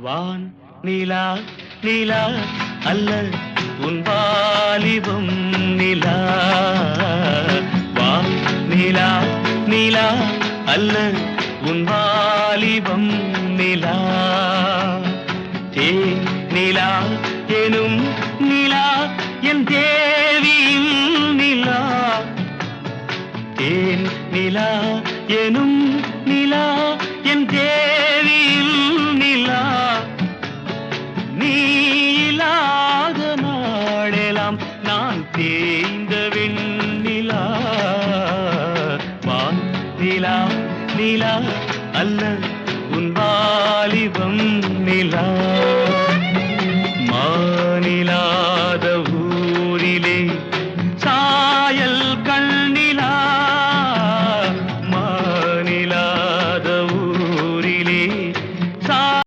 வான் நிலா நிலா அல்ல உன் வாலிபம் நிலா. வான் நிலா நிலா அல்ல உன் வாலிபம் நிலா. தேன் நிலா எனும் நிலா என் தேவியின் நிலா. தேன் நிலா எனும் நிலா என் தேவியின் நிலா. நீ இல்லாத நாளெல்லாம் நான் தேய்ந்த வெண்ணிலா. வான் நிலா நிலா அல்ல உன் வாலிபம் நிலா.